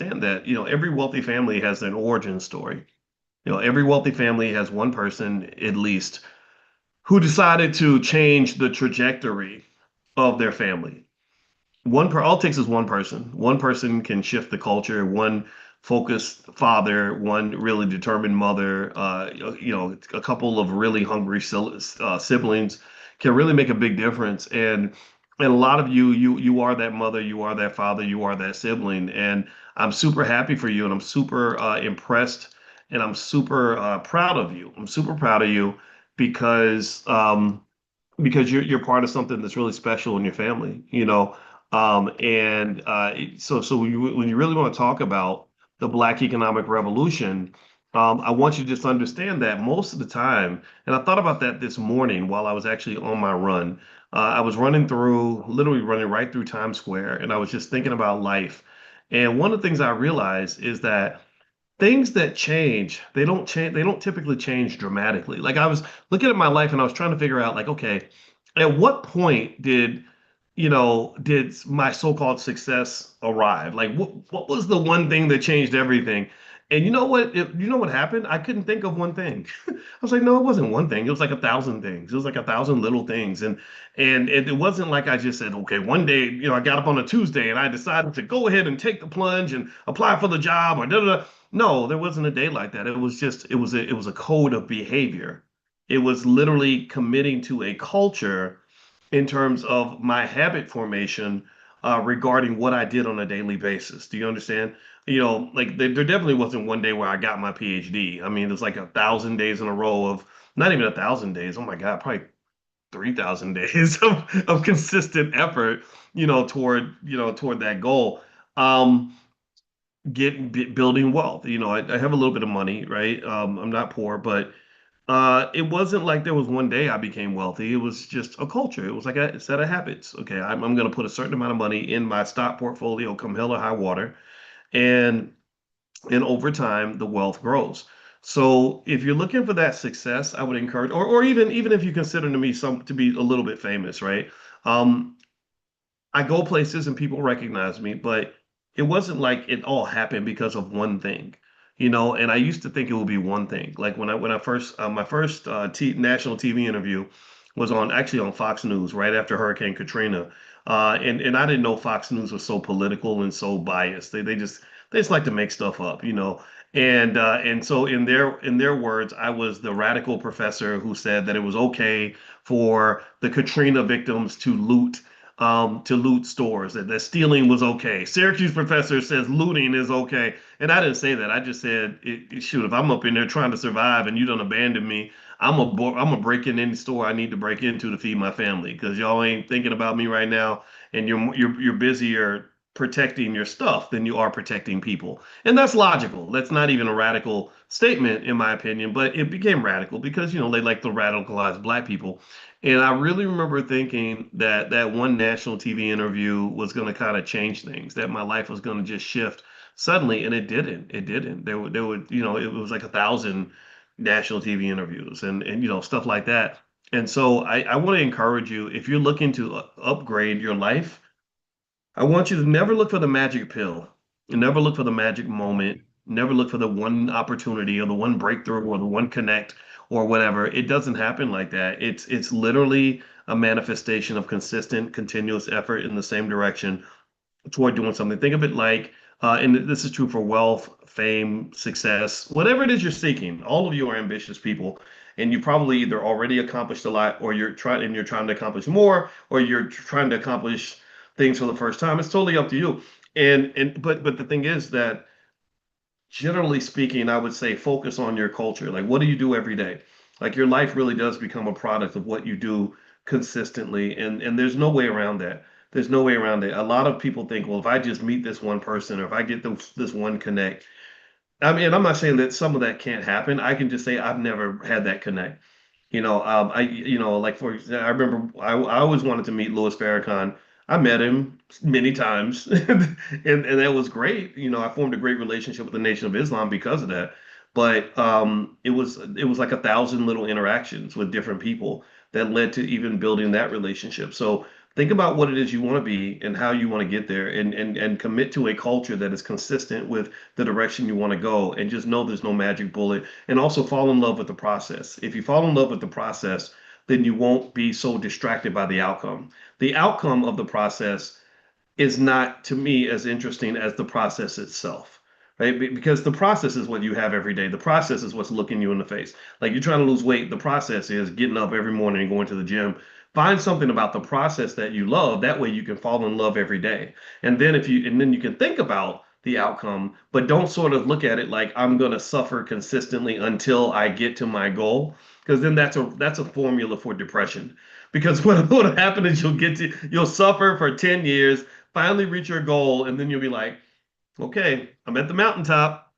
understand that, every wealthy family has an origin story. Every wealthy family has one person at least who decided to change the trajectory of their family. All it takes is one person. One person can shift the culture. One focused father, one really determined mother, a couple of really hungry siblings can really make a big difference. And a lot of you are that mother, you are that father, you are that sibling. And I'm super happy for you, and I'm super impressed, and I'm super proud of you. I'm super proud of you because because you're part of something that's really special in your family, and so when you really want to talk about the Black economic revolution, I want you to just understand that most of the time, and I thought about that this morning while I was actually on my run. I was literally running right through Times Square, and I was just thinking about life. And one of the things I realized is that things that change, they don't typically change dramatically. Like I was looking at my life and I was trying to figure out, like, okay, at what point did my so-called success arrive? Like what was the one thing that changed everything? And you know what happened? I couldn't think of one thing. I was like, no, it wasn't one thing. It was like a thousand things. It was like a thousand little things. And it wasn't like I just said, okay, one day, I got up on a Tuesday and I decided to go ahead and take the plunge and apply for the job or da da da. No, there wasn't a day like that. It was a code of behavior. It was literally committing to a culture in terms of my habit formation regarding what I did on a daily basis. Do you understand? Like there definitely wasn't one day where I got my PhD. I mean, there's like 1,000 days in a row of not even 1,000 days. Oh my God, probably 3,000 days of consistent effort, toward that goal. Um, Building wealth. I have a little bit of money, right? I'm not poor, but it wasn't like there was one day I became wealthy. It was just a culture. It was like a set of habits. Okay, I'm going to put a certain amount of money in my stock portfolio, come hell or high water, and over time the wealth grows. So if you're looking for that success, I would encourage, or even if you consider me to be a little bit famous, right? Um, I go places and people recognize me, but it wasn't like it all happened because of one thing, And I used to think it would be one thing. Like when I first my first national TV interview was on Fox News right after Hurricane Katrina, and I didn't know Fox News was so political and so biased. They just like to make stuff up, And so in their words, I was the radical professor who said that it was okay for the Katrina victims to loot stores, that stealing was okay. Syracuse professor says looting is okay. And I didn't say that. I just said, shoot, if I'm up in there trying to survive and you don't abandon me, I'm a break in any store I need to break into to feed my family because y'all ain't thinking about me right now, and you're busier protecting your stuff than you are protecting people. And that's logical. That's not even a radical statement in my opinion, but it became radical because they like to radicalize Black people. And I really remember thinking that that one national TV interview was going to kind of change things, that my life was going to just shift suddenly, and it didn't. It didn't. There would, it was like 1,000 national TV interviews and stuff like that. And so I want to encourage you, if you're looking to upgrade your life, I want you to never look for the magic pill. Never look for the magic moment. Never look for the one opportunity or the one breakthrough or the one connect or whatever. It doesn't happen like that. It's literally a manifestation of consistent, continuous effort in the same direction toward doing something. Think of it like, and this is true for wealth, fame, success, whatever it is you're seeking. All of you are ambitious people, and you probably either already accomplished a lot, or you're trying to accomplish more, or you're trying to accomplish things for the first time. It's totally up to you. But the thing is that generally speaking, I would say focus on your culture. Like, what do you do every day? Like, your life really does become a product of what you do consistently, and there's no way around that. There's no way around it. A lot of people think, well, if I just meet this one person or if I get this one connect, I mean, I'm not saying that some of that can't happen. I can just say I've never had that connect. Like I remember I always wanted to meet Louis Farrakhan. I met him many times, and that was great. I formed a great relationship with the Nation of Islam because of that. But it was like 1,000 little interactions with different people that led to even building that relationship. So Think about what it is you want to be and how you want to get there, and commit to a culture that is consistent with the direction you want to go, and just know there's no magic bullet. And also fall in love with the process. If you fall in love with the process, then you won't be so distracted by the outcome. The outcome of the process is not, to me, as interesting as the process itself, right? Because the process is what you have every day. The process is what's looking you in the face. Like, you're trying to lose weight, the process is getting up every morning and going to the gym. Find something about the process that you love. That way you can fall in love every day. And then you can think about the outcome, but don't sort of look at it like I'm going to suffer consistently until I get to my goal. Because then that's a formula for depression. Because what'll happen is you'll suffer for 10 years, finally reach your goal, and then you'll be like, okay, I'm at the mountaintop.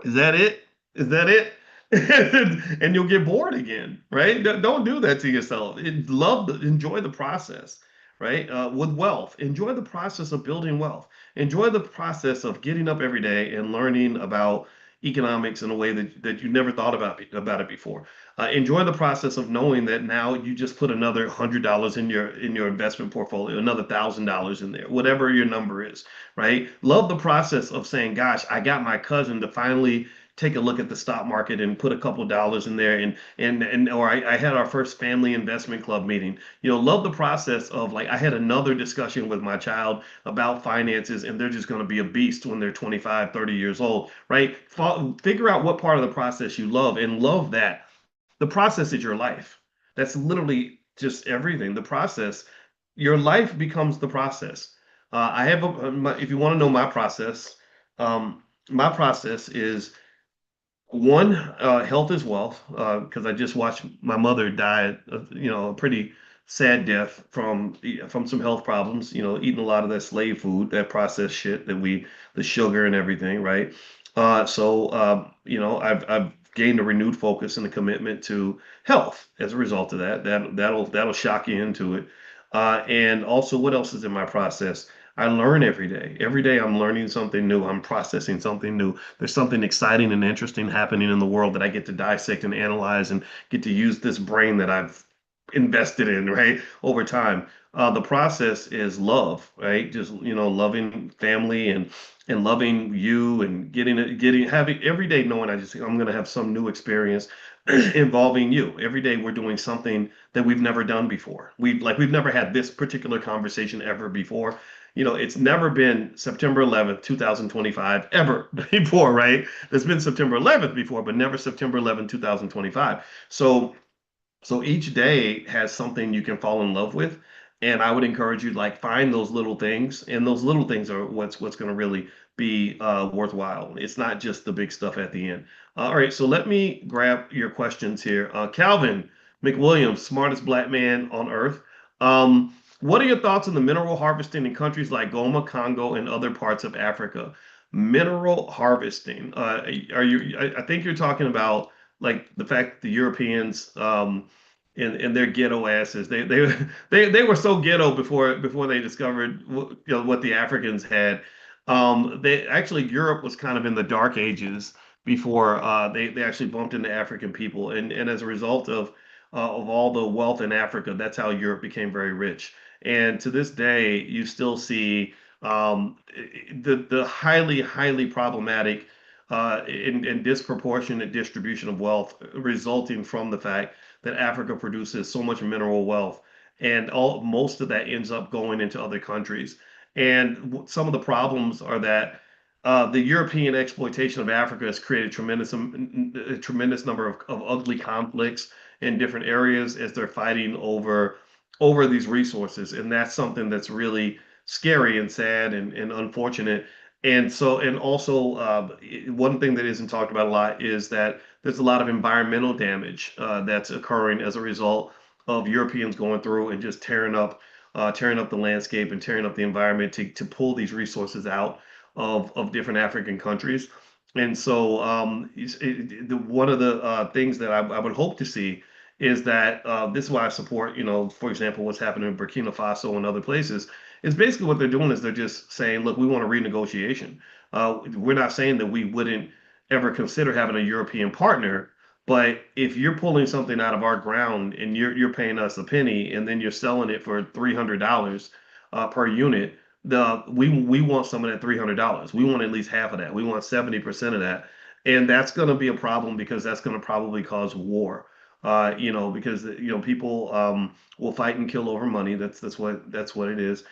Is that it? Is that it? And you'll get bored again, right? Don't do that to yourself. Enjoy the process, right? With wealth, enjoy the process of building wealth. Enjoy the process of getting up every day and learning about economics in a way that you never thought about it before. Enjoy the process of knowing that now you just put another $100 in your investment portfolio, another $1,000 in there, whatever your number is, right? Love the process of saying, "Gosh, I got my cousin to finally take a look at the stock market and put a couple dollars in there," or I had our first family investment club meeting. Love the process of, like, I had another discussion with my child about finances, and they're just going to be a beast when they're 25, 30 years old, right? Figure out what part of the process you love, and love that. The process is your life. That's literally just everything. The process, your life becomes the process. If you want to know my process is, one, health is wealth, because I just watched my mother die, a pretty sad death from some health problems. Eating a lot of that slave food, that processed shit the sugar and everything, right? I've gained a renewed focus and a commitment to health as a result of that. That'll shock you into it. And also, what else is in my process? I learn every day. Every day I'm learning something new. I'm processing something new. There's something exciting and interesting happening in the world that I get to dissect and analyze, and get to use this brain that I've invested in, right, over time. The process is love, right? Just, loving family, and loving you, and having every day knowing I'm going to have some new experience involving you. Every day we're doing something that we've never done before. We've never had this particular conversation ever before. It's never been September 11th, 2025 ever before, right? There's been September 11th before, but never September 11th, 2025. So each day has something you can fall in love with. And I would encourage you to, like, find those little things, and those little things are what's going to really be worthwhile. It's not just the big stuff at the end. All right, so let me grab your questions here. Calvin McWilliams, smartest black man on earth. What are your thoughts on the mineral harvesting in countries like Goma, Congo, and other parts of Africa? Mineral harvesting. I think you're talking about, like, the fact that the Europeans, and their ghetto asses, they were so ghetto before they discovered what the Africans had. They actually, Europe was kind of in the dark ages before they actually bumped into African people, and as a result of all the wealth in Africa, that's how Europe became very rich. And to this day, you still see the highly problematic and disproportionate distribution of wealth, resulting from the fact that Africa produces so much mineral wealth, and most of that ends up going into other countries. And some of the problems are that the European exploitation of Africa has created a tremendous number of ugly conflicts in different areas, as they're fighting over these resources, and that's something that's really scary and sad and unfortunate. And also, one thing that isn't talked about a lot is that there's a lot of environmental damage that's occurring as a result of Europeans going through and just tearing up the landscape and tearing up the environment to pull these resources out of different African countries. And so, one of the things that I would hope to see is that, this is why I support, for example, what's happening in Burkina Faso and other places. Is basically what they're doing is they're just saying, look, we want a renegotiation. We're not saying that we wouldn't ever consider having a European partner, But if you're pulling something out of our ground and you're paying us a penny and then you're selling it for $300 per unit, the we want some of that $300. We want at least half of that. We want 70% of that. And that's going to be a problem because that's going to probably cause war. Because people will fight and kill over money. That's what it is.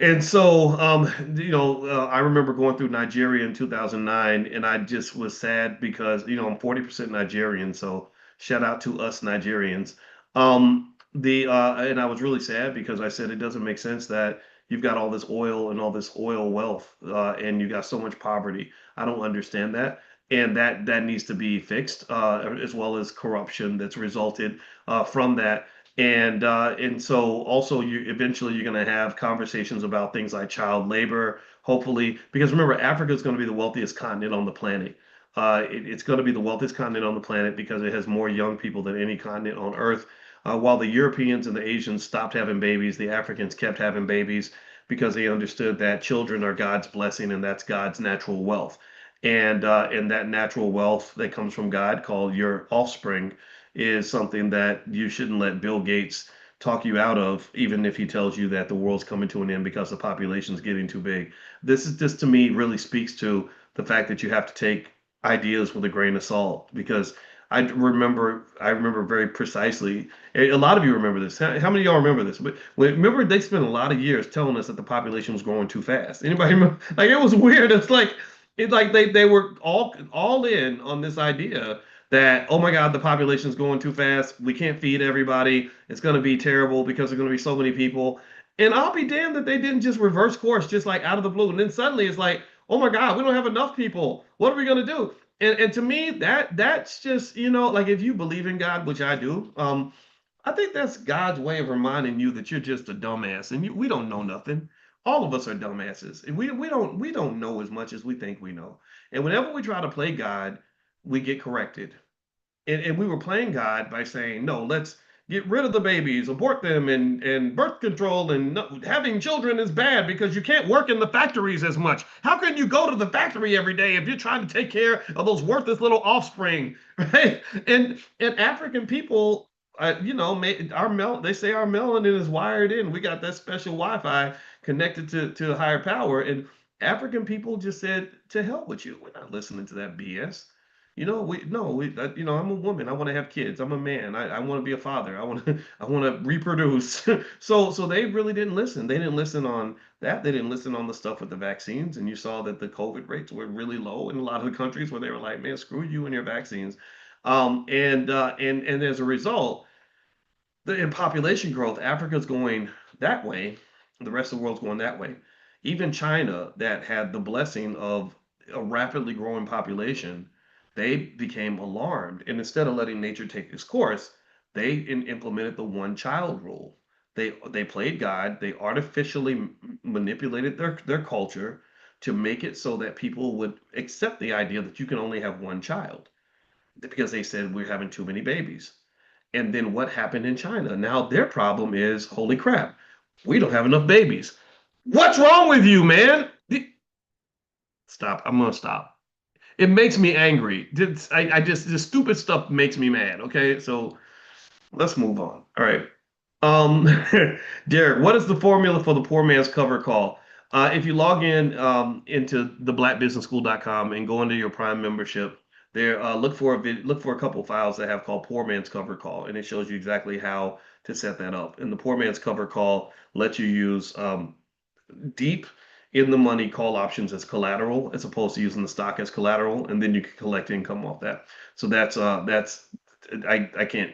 And so, I remember going through Nigeria in 2009, and I just was sad because, I'm 40% Nigerian, so shout out to us Nigerians. And I was really sad because I said it doesn't make sense that you've got all this oil and all this oil wealth, and you got so much poverty. I don't understand that, and that needs to be fixed, as well as corruption that's resulted from that. And so also you eventually you're going to have conversations about things like child labor, hopefully, because remember, Africa is going to be the wealthiest continent on the planet. It's going to be the wealthiest continent on the planet because it has more young people than any continent on Earth. While the Europeans and the Asians stopped having babies, the Africans kept having babies because they understood that children are God's blessing and that's God's natural wealth. And that natural wealth that comes from God, called your offspring, is something that you shouldn't let Bill Gates talk you out of, even if he tells you that the world's coming to an end because the population's getting too big. This to me really speaks to the fact that you have to take ideas with a grain of salt because I remember very precisely. A lot of you remember this. How many of y'all remember this? But remember they spent a lot of years telling us that the population was growing too fast. Anybody remember? Like it was weird. It's like they were all in on this idea that, oh my God, the population's going too fast. We can't feed everybody. It's going to be terrible because there's going to be so many people. And I'll be damned that they didn't just reverse course just like out of the blue. And then suddenly it's like, oh my God, we don't have enough people. What are we going to do? And to me, that's just, like if you believe in God, which I do, I think that's God's way of reminding you that you're just a dumbass and we don't know nothing. All of us are dumbasses. And we don't know as much as we think we know. And whenever we try to play God, we get corrected. And we were playing God by saying, no, let's get rid of the babies, abort them, and birth control, and having children is bad because you can't work in the factories as much. How can you go to the factory every day if you're trying to take care of those worthless little offspring, right? And African people, they say our melanin is wired in. We got that special Wi-Fi connected to a higher power, and African people just said, to hell with you. We're not listening to that BS. We no, we I'm a woman. I want to have kids. I'm a man. I want to be a father. I want to I want to reproduce. So they really didn't listen. They didn't listen on that. They didn't listen on the stuff with the vaccines. And you saw that the COVID rates were really low in a lot of the countries where they were like, man, screw you and your vaccines. And as a result, in population growth, Africa's going that way, the rest of the world's going that way. Even China, that had the blessing of a rapidly growing population, they became alarmed. And instead of letting nature take its course, they implemented the one child rule. They played God, they artificially manipulated their culture to make it so that people would accept the idea that you can only have one child because they said we're having too many babies. And then what happened in China? Now their problem is, holy crap, we don't have enough babies. What's wrong with you, man? Stop. I'm gonna stop. It makes me angry. I just the stupid stuff makes me mad. Okay, so let's move on. All right. Um, Derek, what is the formula for the poor man's cover call? If you log in into the blackbusinessschool.com and go into your Prime membership, there look for a couple files that have called Poor Man's Cover Call, and it shows you exactly how to set that up. And the Poor Man's Cover Call lets you use deep in the money call options as collateral as opposed to using the stock as collateral, and then you can collect income off that. So that's I can't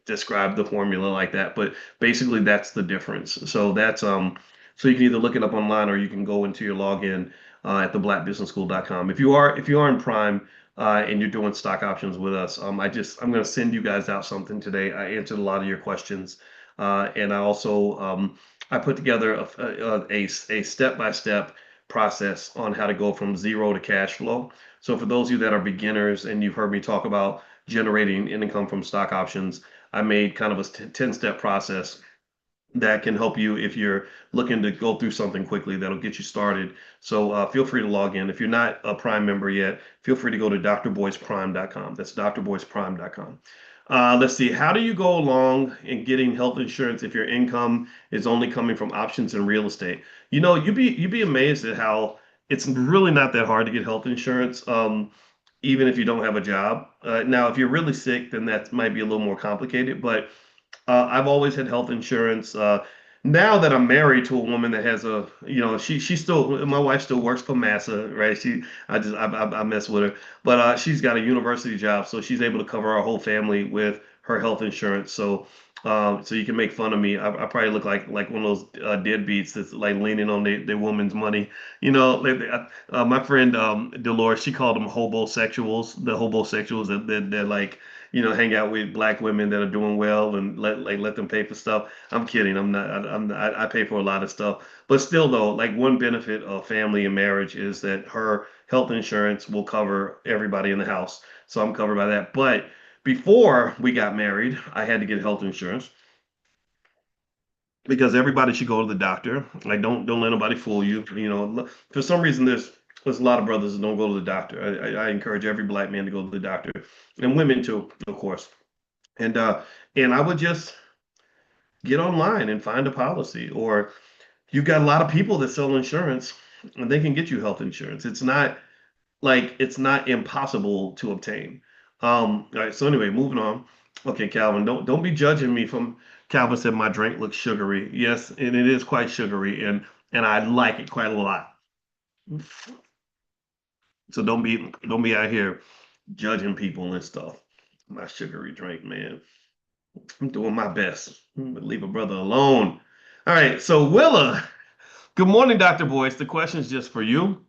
describe the formula like that, but basically that's the difference. So you can either look it up online or you can go into your login at theblackbusinessschool.com. If you are in Prime and you're doing stock options with us, I'm going to send you guys out something today. I answered a lot of your questions, and I also I put together a step-by-step process on how to go from zero to cash flow. So for those of you that are beginners and you've heard me talk about generating income from stock options, I made kind of a 10-step process that can help you if you're looking to go through something quickly that'll get you started. So feel free to log in. If you're not a Prime member yet, feel free to go to drboyceprime.com. That's drboyceprime.com. Let's see. How do you go along in getting health insurance if your income is only coming from options in real estate? You'd be amazed at how it's really not that hard to get health insurance, even if you don't have a job. Now, if you're really sick, then that might be a little more complicated. But I've always had health insurance. Now that I'm married to a woman that has she still my wife still works for massa, right? I mess with her, but she's got a university job, so she's able to cover our whole family with her health insurance. So you can make fun of me. I probably look like one of those deadbeats that's like leaning on their woman's money. My friend Dolores, she called them hobosexuals, the hobosexuals that like hang out with black women that are doing well and let them pay for stuff. I'm kidding. I'm not. I pay for a lot of stuff, but still though, like one benefit of family and marriage is that her health insurance will cover everybody in the house, so I'm covered by that. But before we got married, I had to get health insurance because everybody should go to the doctor. Like, don't let nobody fool you. For some reason, there's a lot of brothers that don't go to the doctor. I encourage every black man to go to the doctor, and women too, of course. And I would just get online and find a policy, or you've got a lot of people that sell insurance, and they can get you health insurance. It's not impossible to obtain. All right. So anyway, moving on. Okay, Calvin, don't be judging me from Calvin said my drink looks sugary. Yes, and it is quite sugary, and I like it quite a lot. So don't be out here judging people and stuff. My sugary drink, man. I'm doing my best. Leave a brother alone. All right. So Willa, good morning, Dr. Boyce. The question is just for you.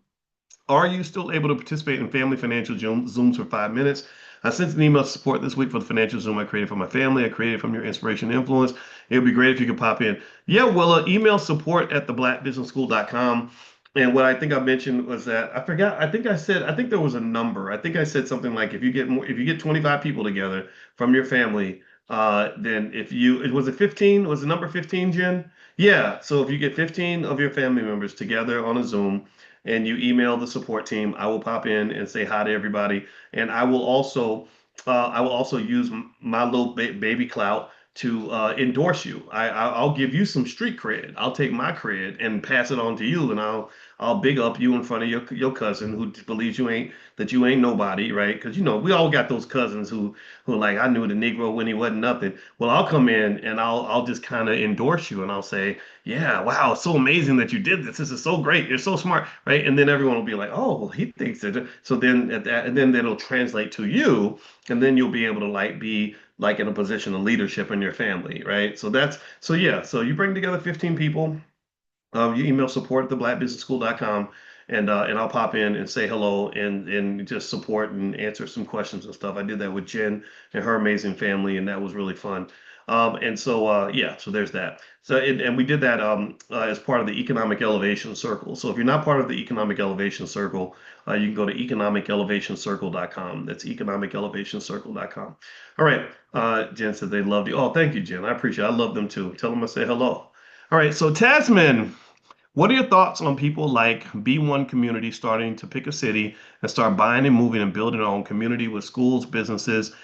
Are you still able to participate in family financial Zooms for 5 minutes? I sent an email support this week for the financial Zoom I created for my family. I created from your inspiration and influence. It would be great if you could pop in. Yeah, Willa, email support at theblackbusinessschool.com. And what I think I mentioned was that I forgot. I think there was a number. I think I said something like if you get 25 people together from your family, then if you it was it 15? Was the number 15, Jen? Yeah. So if you get 15 of your family members together on a Zoom, and you email the support team, I will pop in and say hi to everybody. And I will also use my little baby clout to endorse you. I'll give you some street cred. I'll take my cred and pass it on to you, and I'll big up you in front of your cousin who believes you ain't nobody, right? Because we all got those cousins who like I knew the Negro when he wasn't nothing. Well, I'll come in and I'll just kind of endorse you, and I'll say, yeah, wow, it's so amazing that you did this. This is so great. You're so smart, right? And then everyone will be like, oh, well, he thinks that. So then at that, and then it'll translate to you, and then you'll be able to like be like in a position of leadership in your family, right? So yeah. So you bring together 15 people. You email support at theblackbusinessschool.com, and I'll pop in and say hello and just support and answer some questions and stuff. I did that with Jen and her amazing family, and that was really fun. And so yeah, so there's that. And we did that as part of the Economic Elevation Circle. So if you're not part of the Economic Elevation Circle, you can go to economicelevationcircle.com. That's economicelevationcircle.com. All right. Jen said they loved you. Oh, thank you, Jen. I appreciate it. I love them too. Tell them I say hello. All right. So Tasman. What are your thoughts on people like B1 Community starting to pick a city and start buying and moving and building their own community with schools, businesses,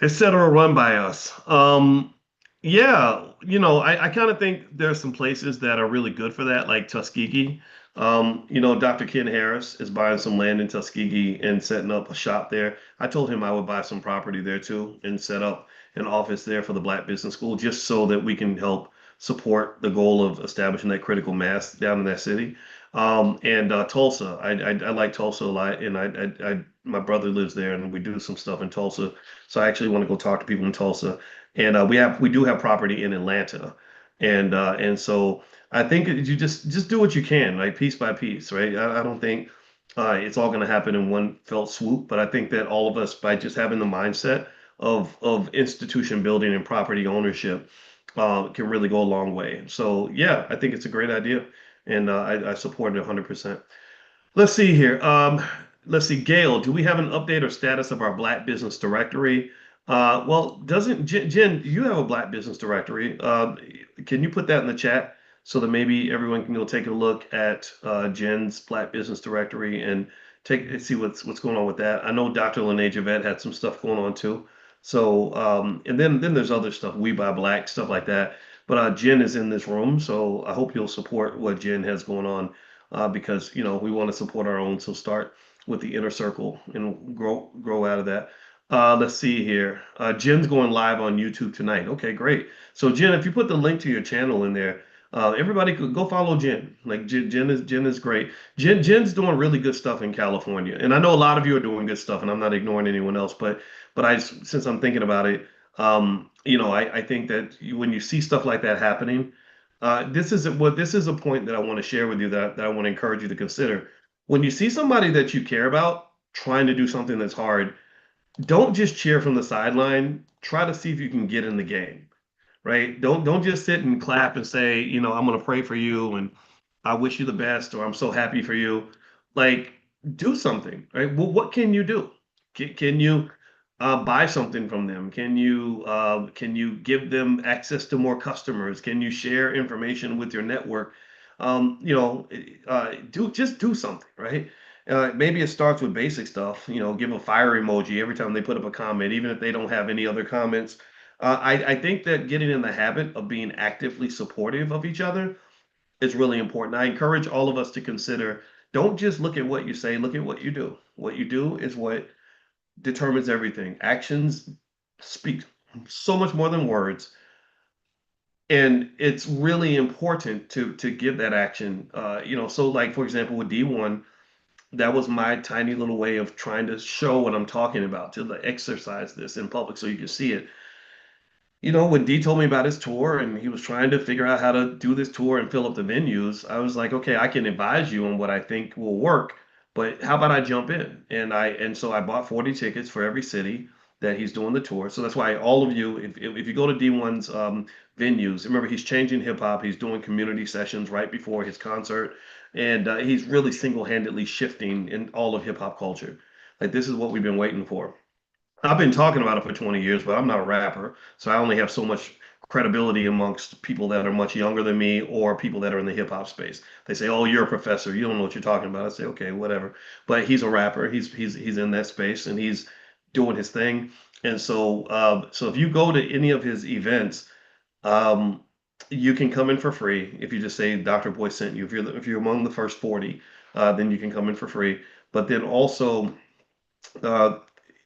etc., run by us? Yeah, I kind of think there's some places that are really good for that, like Tuskegee. Dr. Ken Harris is buying some land in Tuskegee and setting up a shop there. I told him I would buy some property there too and set up an office there for the Black Business School just so that we can help support the goal of establishing that critical mass down in that city. And Tulsa, I like Tulsa a lot, and my brother lives there, and we do some stuff in Tulsa. So I actually want to go talk to people in Tulsa, and we do have property in Atlanta, and so I think you just do what you can, like piece by piece, right? I don't think it's all going to happen in one felt swoop, but I think that all of us, by just having the mindset of institution building and property ownership, can really go a long way. So yeah, I think it's a great idea, and I support it 100%. Let's see here. Let's see, Gail, do we have an update or status of our Black Business Directory? Well, doesn't Jen, you have a Black Business Directory? Can you put that in the chat so that maybe everyone can go take a look at Jen's Black Business Directory and see what's going on with that? I know Dr. Lene Javette had some stuff going on too. So and then there's other stuff, We Buy Black, stuff like that. But Jen is in this room, so I hope you'll support what Jen has going on because we want to support our own. So start with the inner circle and grow out of that. Let's see here. Jen's going live on YouTube tonight. Okay, great. So Jen, if you put the link to your channel in there, everybody could go follow Jen. Like Jen is great. Jen's doing really good stuff in California, and I know a lot of you are doing good stuff, and I'm not ignoring anyone else, but since I'm thinking about it, I think that when you see stuff like that happening, this is a point that I want to share with you that I want to encourage you to consider. When you see somebody that you care about trying to do something that's hard, don't just cheer from the sideline. Try to see if you can get in the game, right? Don't just sit and clap and say, I'm going to pray for you and I wish you the best or I'm so happy for you. Like, do something, right? Well, what can you do? Can you buy something from them? Can you give them access to more customers? Can you share information with your network? Do something, right? Maybe it starts with basic stuff. Give a fire emoji every time they put up a comment, even if they don't have any other comments. I think that getting in the habit of being actively supportive of each other is really important. I encourage all of us to consider, don't just look at what you say, look at what you do. What you do is what determines everything. Actions speak so much more than words. And it's really important to give that action. So like for example, with D1, that was my tiny little way of trying to show what I'm talking about, to like, exercise this in public so you can see it. When D told me about his tour and he was trying to figure out how to do this tour and fill up the venues, I was like, okay, I can advise you on what I think will work, but how about I jump in? And so I bought 40 tickets for every city that he's doing the tour. So that's why all of you, if you go to D1's venues, remember he's changing hip hop. He's doing community sessions right before his concert, and he's really single-handedly shifting in all of hip hop culture. Like this is what we've been waiting for. I've been talking about it for 20 years, but I'm not a rapper, so I only have so much credibility amongst people that are much younger than me or people that are in the hip hop space. They say, "Oh, you're a professor. You don't know what you're talking about." I say, "Okay, whatever." But he's a rapper. He's in that space and he's doing his thing. And so if you go to any of his events, um, you can come in for free if you just say Dr. Boy sent you. If you're among the first 40, then you can come in for free. But then also uh,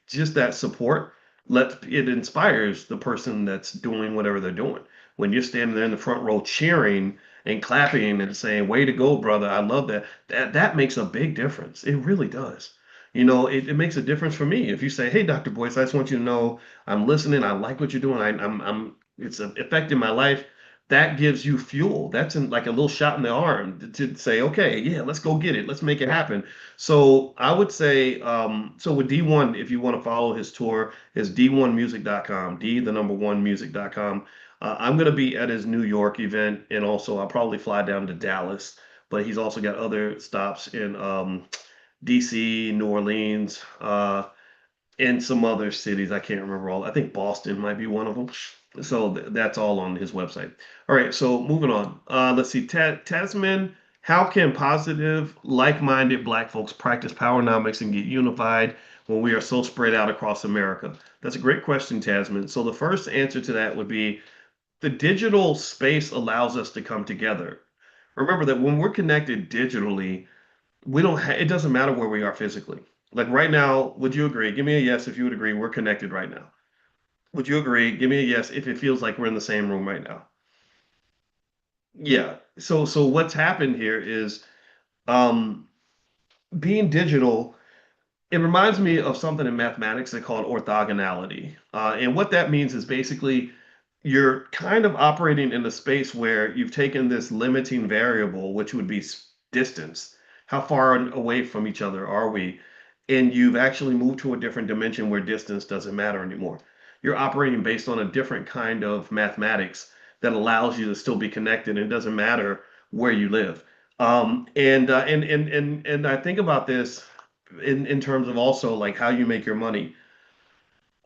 just that support it inspires the person that's doing whatever they're doing. When you're standing there in the front row cheering and clapping and saying, "Way to go, brother. I love that." That makes a big difference. It really does. It makes a difference for me. If you say, "Hey, Dr. Boyce, I just want you to know I'm listening. I like what you're doing. I'm it's affecting my life." That gives you fuel. That's like a little shot in the arm to say, "Okay, yeah, let's go get it. Let's make it happen." So I would say, so with D1, if you want to follow his tour, is d1music.com, the number one music.com. I'm going to be at his New York event, and also I'll probably fly down to Dallas, but he's also got other stops in DC, New Orleans, and some other cities. I can't remember all. I think Boston might be one of them. So that's all on his website. All right, so moving on. Let's see. Tasman, how can positive, like-minded Black folks practice powernomics and get unified when we are so spread out across America? That's a great question, Tasman. So the first answer to that would be the digital space allows us to come together. Remember that when we're connected digitally, it doesn't matter where we are physically. Like right now, would you agree? Give me a yes if you would agree we're connected right now. Would you agree? Give me a yes if it feels like we're in the same room right now. Yeah. So what's happened here is um being digital, it reminds me of something in mathematics they call orthogonality. And what that means is basically you're kind of operating in a space where you've taken this limiting variable, which would be distance. How far away from each other are we? And you've actually moved to a different dimension where distance doesn't matter anymore. You're operating based on a different kind of mathematics that allows you to still be connected, and it doesn't matter where you live. And I think about this in terms of also like how you make your money.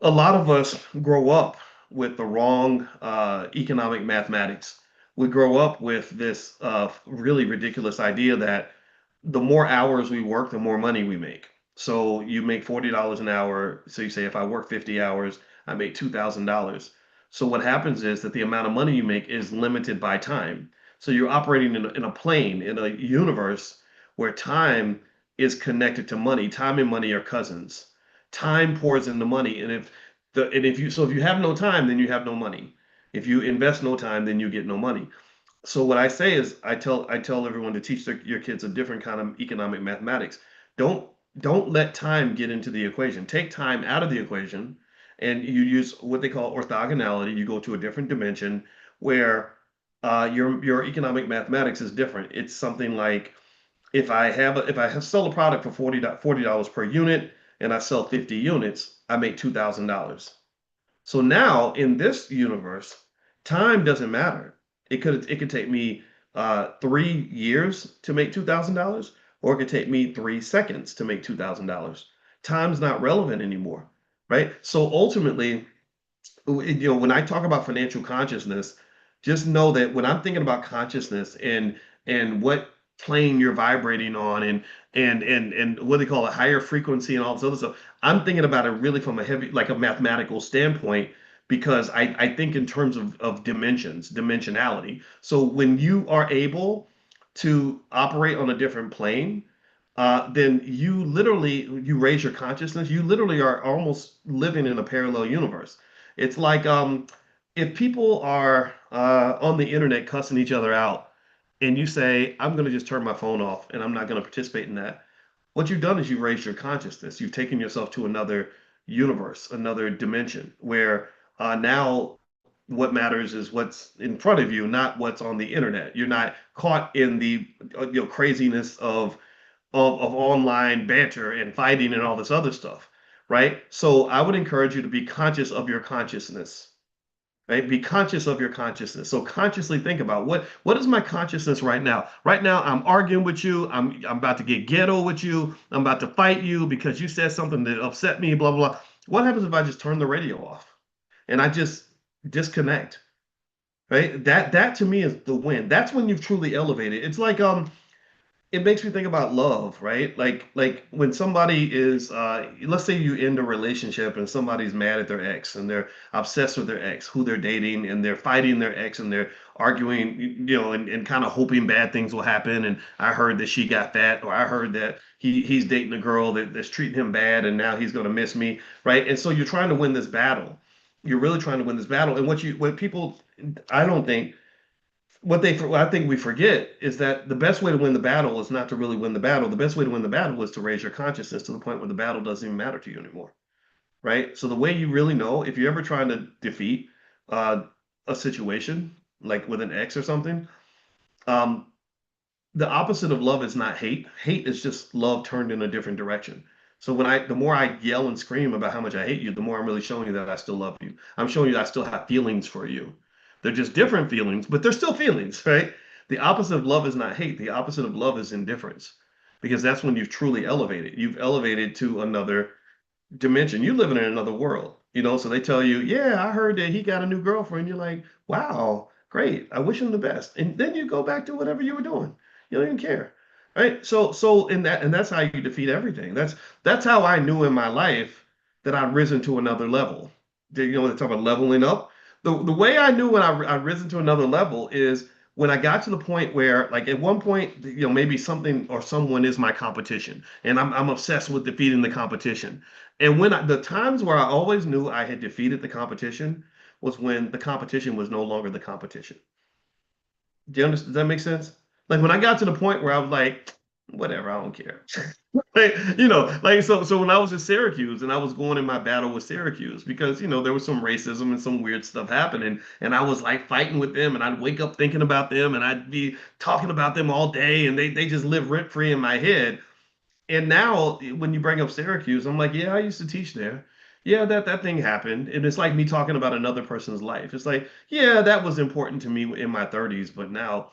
A lot of us grow up with the wrong economic mathematics. we grow up with this really ridiculous idea that the more hours we work, the more money we make. So you make $40 an hour. So you say, if I work 50 hours, I make $2,000. So what happens is that the amount of money you make is limited by time. So you're operating in a plane, in a universe where time is connected to money. Time and money are cousins. Time pours into money. And if you have no time, then you have no money. If you invest no time, then you get no money. So what I say is I tell everyone to teach your kids a different kind of economic mathematics. Don't don't let time get into the equation. Take time out of the equation and you use what they call orthogonality. You go to a different dimension where your economic mathematics is different. It's something like if I have sell a product for $40 per unit and I sell 50 units, I make $2,000. So now in this universe, time doesn't matter. It could take me 3 years to make $2,000, or it could take me 3 seconds to make $2,000. Time's not relevant anymore, right? So ultimately, when I talk about financial consciousness, just know that when I'm thinking about consciousness and what plane you're vibrating on and what they call a higher frequency and all this other stuff, I'm thinking about it really from a heavy, like a mathematical standpoint, because I think in terms of dimensionality. So when you are able to operate on a different plane, then you raise your consciousness. You literally are almost living in a parallel universe. It's like if people are on the internet cussing each other out, and you say, "I'm going to just turn my phone off and I'm not going to participate in that." What you've done is you've raised your consciousness. You've taken yourself to another universe, another dimension, where now what matters is what's in front of you, not what's on the internet. You're not caught in the craziness of online banter and fighting and all this other stuff, right? So I would encourage you to be conscious of your consciousness, right? Be conscious of your consciousness. So consciously think about what is my consciousness right now? Right now, I'm arguing with you. I'm about to get ghetto with you. I'm about to fight you because you said something that upset me. Blah blah blah. What happens if I just turn the radio off and I just disconnect? Right? That to me is the win. That's when you've truly elevated. It's like it makes me think about love, right? Like when somebody is let's say you end a relationship and somebody's mad at their ex and they're obsessed with their ex, who they're dating, and they're fighting their ex and they're arguing, and kind of hoping bad things will happen. And I heard that she got fat, or I heard that he's dating a girl that's treating him bad and now he's gonna miss me, right? And so you're trying to win this battle. You're really trying to win this battle. And what people I don't think what I think we forget is that the best way to win the battle is not to really win the battle. The best way to win the battle is to raise your consciousness to the point where the battle doesn't even matter to you anymore, right? So the way you really know, if you're ever trying to defeat uh, a situation like with an ex or something, um, the opposite of love is not hate. Hate is just love turned in a different direction. So the more I yell and scream about how much I hate you, the more I'm really showing you that I still love you. I'm showing you that I still have feelings for you. They're just different feelings, but they're still feelings, right? The opposite of love is not hate. The opposite of love is indifference, because that's when you've truly elevated. You've elevated to another dimension. You're living in another world, so they tell you, yeah, I heard that he got a new girlfriend. You're like, wow, great. I wish him the best. And then you go back to whatever you were doing. You don't even care. Right. So and that's how you defeat everything. That's how I knew in my life that I'd risen to another level. When they talk about leveling up. The way I knew when I'd risen to another level is when I got to the point where, like, at one point, maybe something or someone is my competition, and I'm obsessed with defeating the competition. And the times where I always knew I had defeated the competition was when the competition was no longer the competition. Do you understand? Does that make sense? Like when I got to the point where I was like, whatever, I don't care. So when I was at Syracuse and I was going in my battle with Syracuse because there was some racism and some weird stuff happening, and I was like fighting with them, and I'd wake up thinking about them, and I'd be talking about them all day, and they just live rent free in my head. And now when you bring up Syracuse, I'm like, yeah, I used to teach there. Yeah, that thing happened. And it's like me talking about another person's life. It's like, yeah, that was important to me in my 30s, but now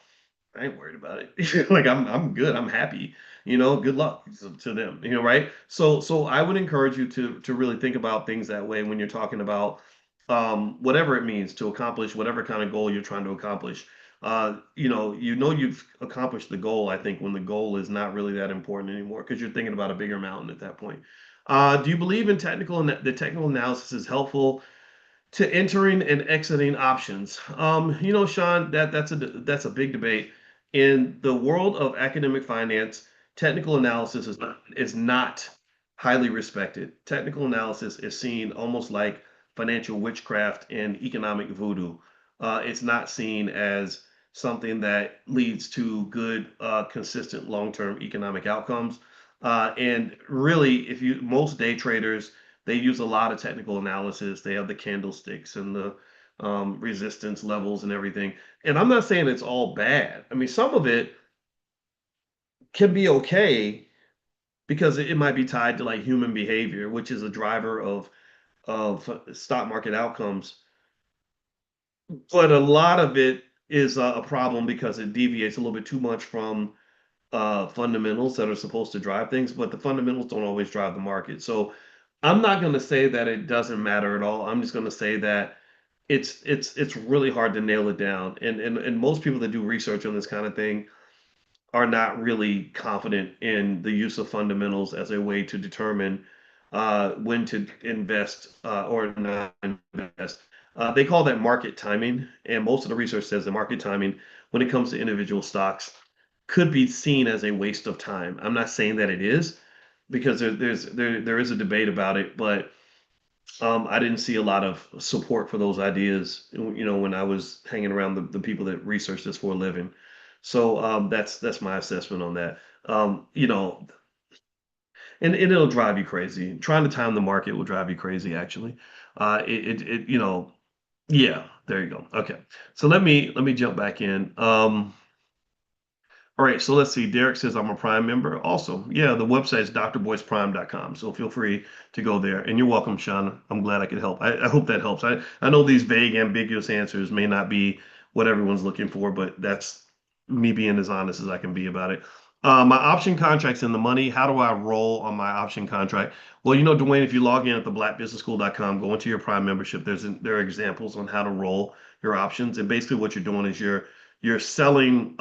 I ain't worried about it. Like I'm good. I'm happy. Good luck to them. Right? So I would encourage you to really think about things that way when you're talking about whatever it means to accomplish whatever kind of goal you're trying to accomplish. You know you've accomplished the goal, I think, when the goal is not really that important anymore because you're thinking about a bigger mountain at that point. Do you believe in the technical analysis is helpful to entering and exiting options? Sean, that's a big debate. In the world of academic finance, technical analysis is not highly respected. Technical analysis is seen almost like financial witchcraft and economic voodoo. It's not seen as something that leads to good, consistent long-term economic outcomes. And really, if you most day traders they use a lot of technical analysis. They have the candlesticks and the resistance levels and everything. And I'm not saying it's all bad. I mean, some of it can be okay because it might be tied to like human behavior, which is a driver of stock market outcomes. But a lot of it is a problem because it deviates a little bit too much from fundamentals that are supposed to drive things, but the fundamentals don't always drive the market. So I'm not going to say that it doesn't matter at all. I'm just going to say that it's really hard to nail it down. And most people that do research on this kind of thing are not really confident in the use of fundamentals as a way to determine when to invest or not invest. They call that market timing, and most of the research says the market timing, when it comes to individual stocks, could be seen as a waste of time. I'm not saying that it is, because there is a debate about it, but I didn't see a lot of support for those ideas, when I was hanging around the people that research this for a living. So that's my assessment on that. And it'll drive you crazy. Trying to time the market will drive you crazy, actually. Yeah, there you go. Okay, so let me jump back in. All right, so let's see. Derek says I'm a Prime member. Also, yeah, the website is drboyceprime.com. So feel free to go there. And you're welcome, Sean. I'm glad I could help. I hope that helps. I know these vague, ambiguous answers may not be what everyone's looking for, but that's me being as honest as I can be about it. My option contract's in the money. How do I roll on my option contract? Well, Dwayne, if you log in at theblackbusinessschool.com, go into your Prime membership. There are examples on how to roll your options. And basically what you're doing is you're selling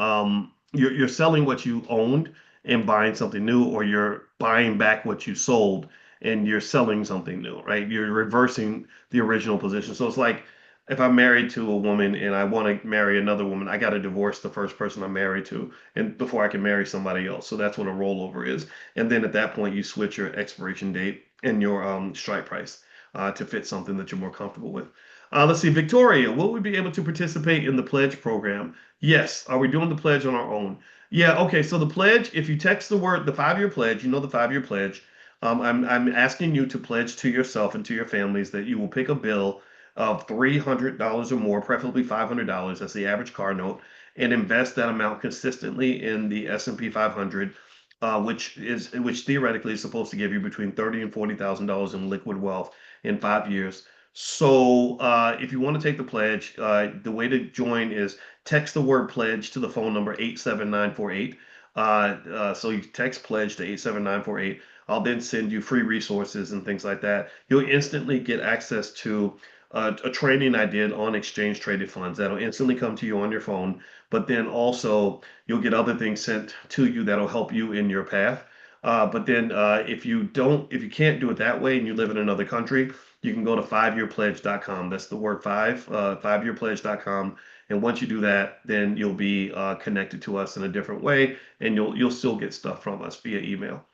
you're selling what you owned and buying something new, or you're buying back what you sold and you're selling something new, right? You're reversing the original position. So it's like if I'm married to a woman and I want to marry another woman, I got to divorce the first person I'm married to and before I can marry somebody else. So that's what a rollover is. And then at that point you switch your expiration date and your strike price to fit something that you're more comfortable with. Let's see, Victoria, will we be able to participate in the pledge program? Yes. Are we doing the pledge on our own? Yeah. Okay. So the pledge, if you text the 5-year pledge, the 5-year pledge. I'm asking you to pledge to yourself and to your families that you will pick a bill of $300 or more, preferably $500. That's the average car note, and invest that amount consistently in the S&P 500, which theoretically is supposed to give you between $30,000 and $40,000 in liquid wealth in 5 years. So if you want to take the pledge, the way to join is text the word pledge to the phone number 87948. So you text pledge to 87948. I'll then send you free resources and things like that. You'll instantly get access to a training I did on exchange traded funds that'll instantly come to you on your phone. But then also you'll get other things sent to you that'll help you in your path. But then if you can't do it that way and you live in another country, you can go to 5yearpledge.com. That's the word 5yearpledge.com. And once you do that, then you'll be connected to us in a different way, and you'll still get stuff from us via email.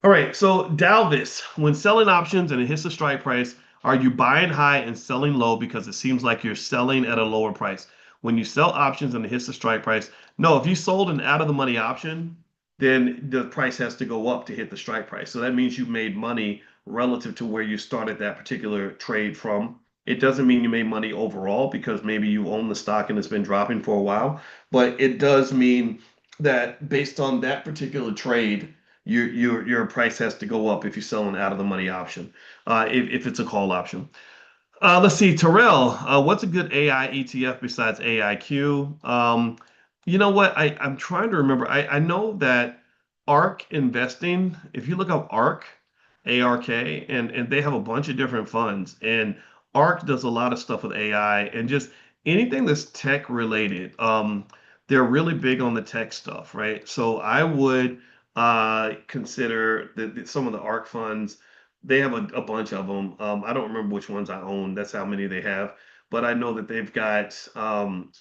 All right, so Dalvis, when selling options and it hits the strike price, are you buying high and selling low because it seems like you're selling at a lower price? When you sell options and it hits the strike price, no, if you sold an out of the money option, then the price has to go up to hit the strike price. So that means you've made money relative to where you started that particular trade from. It doesn't mean you made money overall because maybe you own the stock and it's been dropping for a while, but it does mean that based on that particular trade, your price has to go up if you sell an out of the money option, if it's a call option. Let's see, Terrell, what's a good AI ETF besides AIQ? You know what? I'm trying to remember. I know that ARK Investing, if you look up ARK, ARK, and they have a bunch of different funds, and ARK does a lot of stuff with AI, and just anything that's tech related, they're really big on the tech stuff, right? So I would consider that some of the ARC funds, they have a bunch of them. I don't remember which ones I own. That's how many they have. But I know that they've got,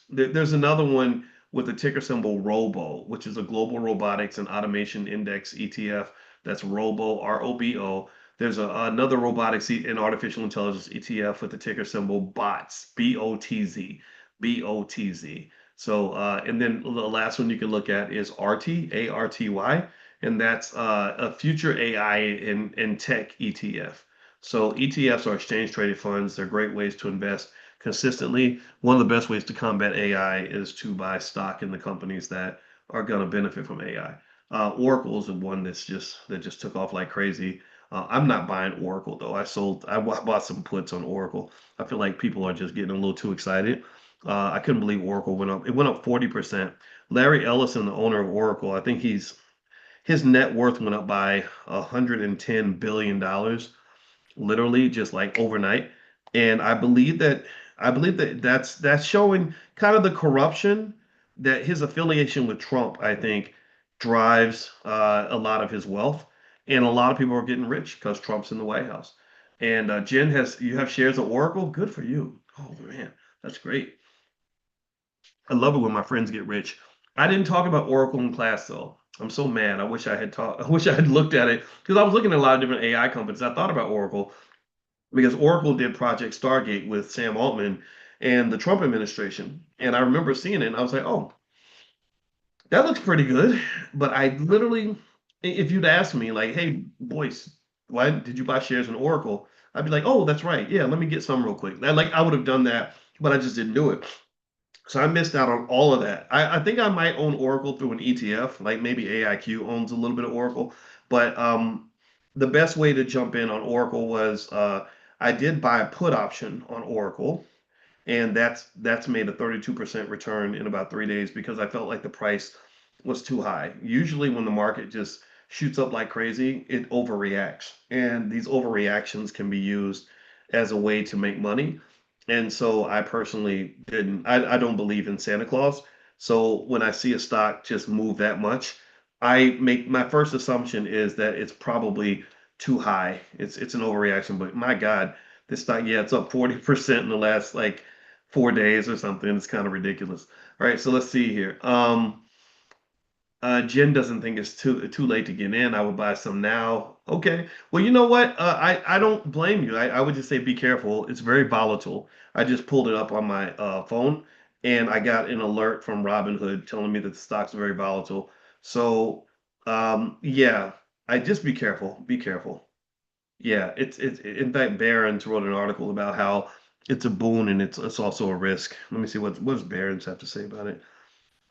there's another one with the ticker symbol ROBO, which is a Global Robotics and Automation Index ETF. That's ROBO, ROBO. There's another robotics and artificial intelligence ETF with the ticker symbol BOTZ, BOTZ, BOTZ. So, and then the last one you can look at is RT, ARTY, and that's a future AI and tech ETF. So ETFs are exchange traded funds. They're great ways to invest consistently. One of the best ways to combat AI is to buy stock in the companies that are going to benefit from AI. Oracle is the one that just took off like crazy. I'm not buying Oracle though. I bought some puts on Oracle. I feel like people are just getting a little too excited. I couldn't believe Oracle went up. It went up 40%. Larry Ellison, the owner of Oracle, I think his net worth went up by $110 billion, literally just like overnight. And I believe that that's showing kind of the corruption that his affiliation with Trump, I think, drives a lot of his wealth, and a lot of people are getting rich because Trump's in the White House. And Jen, has you have shares of Oracle? Good for you. Oh man, that's great. I love it when my friends get rich. I didn't talk about Oracle in class though. I'm so mad. I wish I had taught. I wish I had looked at it because I was looking at a lot of different AI companies. I thought about Oracle because Oracle did Project Stargate with Sam Altman and the Trump administration. And I remember seeing it and I was like, oh, that looks pretty good. But I literally, if you'd asked me, like, hey, Boyce, why did you buy shares in Oracle? I'd be like, oh, that's right. Yeah, let me get some real quick. I would have done that, but I just didn't do it. So I missed out on all of that. I think I might own Oracle through an ETF, like maybe AIQ owns a little bit of Oracle. But the best way to jump in on Oracle was I did buy a put option on Oracle, and that's made a 32% return in about 3 days because I felt like the price was too high. Usually, when the market just shoots up like crazy, it overreacts, and these overreactions can be used as a way to make money. And so I personally didn't. I don't believe in Santa Claus. So when I see a stock just move that much, I make my first assumption is that it's probably too high. It's an overreaction. But my God, this stock, yeah, it's up 40% in the last like 4 days or something. It's kind of ridiculous. All right, so let's see here. Jen doesn't think it's too late to get in. I would buy some now. Okay. Well, you know what? I don't blame you. I would just say be careful. It's very volatile. I just pulled it up on my phone, and I got an alert from Robinhood telling me that the stock's very volatile. So, yeah, I just be careful. Be careful. Yeah, it's in fact, Barron's wrote an article about how it's a boon and it's also a risk. Let me see what does Barron's have to say about it.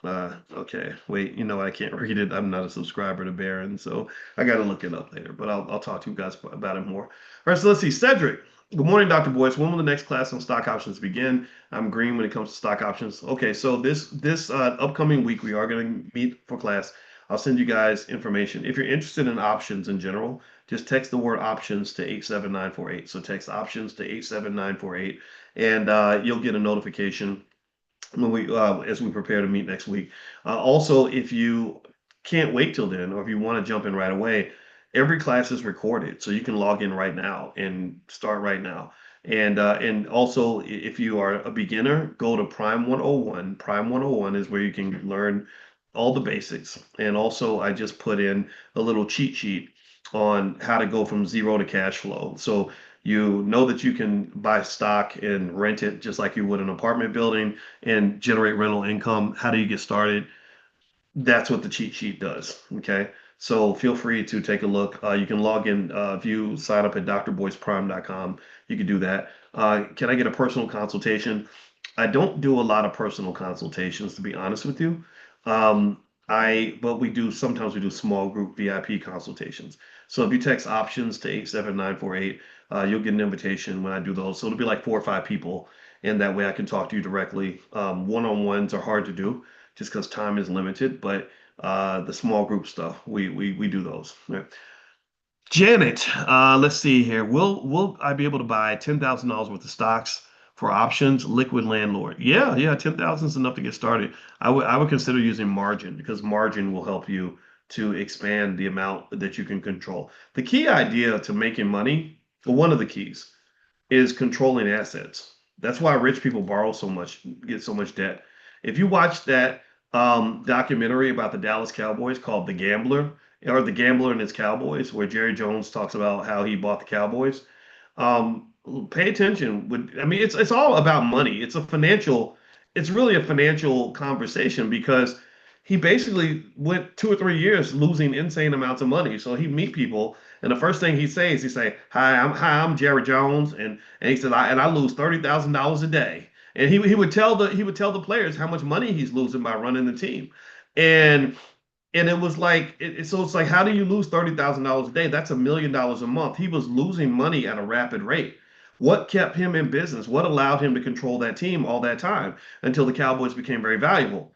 Okay. Wait, I can't read it. I'm not a subscriber to Barron, so I got to look it up later. But I'll talk to you guys about it more. All right, so let's see. Cedric, good morning, Dr. Boyce. When will the next class on stock options begin? I'm green when it comes to stock options. Okay, so this upcoming week we are going to meet for class. I'll send you guys information. If you're interested in options in general, just text the word options to 87948. So text options to 87948, and you'll get a notification when we as we prepare to meet next week. Also, if you can't wait till then, or if you want to jump in right away, every class is recorded, so you can log in right now and start right now. And also, if you are a beginner, go to Prime 101. Prime 101 is where you can learn all the basics. And also, I just put in a little cheat sheet on how to go from zero to cash flow. So you know that you can buy stock and rent it just like you would an apartment building and generate rental income. How do you get started? That's what the cheat sheet does. Okay. So feel free to take a look. You can log in if you sign up at drboyceprime.com. You can do that. Can I get a personal consultation? I don't do a lot of personal consultations, to be honest with you. But sometimes we do small group VIP consultations. So if you text options to 87948, you'll get an invitation when I do those. So it'll be like 4 or 5 people, and that way I can talk to you directly. One-on-ones are hard to do just because time is limited, but the small group stuff, we do those. Right. Janet, let's see here. Will I be able to buy $10,000 worth of stocks for options, liquid landlord. Yeah, yeah, 10,000 is enough to get started. I would consider using margin because margin will help you to expand the amount that you can control. The key idea to making money, or one of the keys, is controlling assets. That's why rich people borrow so much, get so much debt. If you watch that documentary about the Dallas Cowboys called The Gambler, or The Gambler and His Cowboys, where Jerry Jones talks about how he bought the Cowboys, pay attention. I mean, it's all about money. It's really a financial conversation because he basically went 2 or 3 years losing insane amounts of money. So he meet people, and the first thing he says, he say, "Hi, I'm Jerry Jones," and he said, "I lose $30,000 a day." And he would tell the players how much money he's losing by running the team, and and it was like so it's like how do you lose $30,000 a day? That's $1 million a month. He was losing money at a rapid rate. What kept him in business? What allowed him to control that team all that time until the Cowboys became very valuable?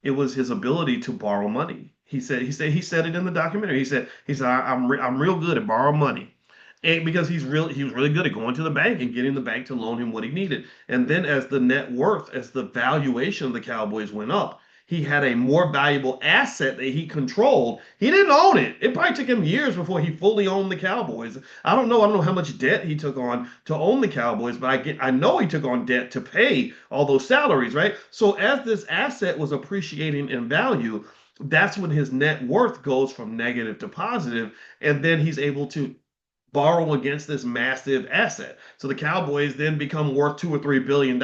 It was his ability to borrow money. He said it in the documentary. He said I'm real good at borrowing money. And because he was really good at going to the bank and getting the bank to loan him what he needed. And then as the valuation of the Cowboys went up, he had a more valuable asset that he controlled. He didn't own it. It probably took him years before he fully owned the Cowboys. I don't know how much debt he took on to own the Cowboys, but I know he took on debt to pay all those salaries, right? So as this asset was appreciating in value, that's when his net worth goes from negative to positive, and then he's able to borrow against this massive asset. So the Cowboys then become worth $2 or $3 billion.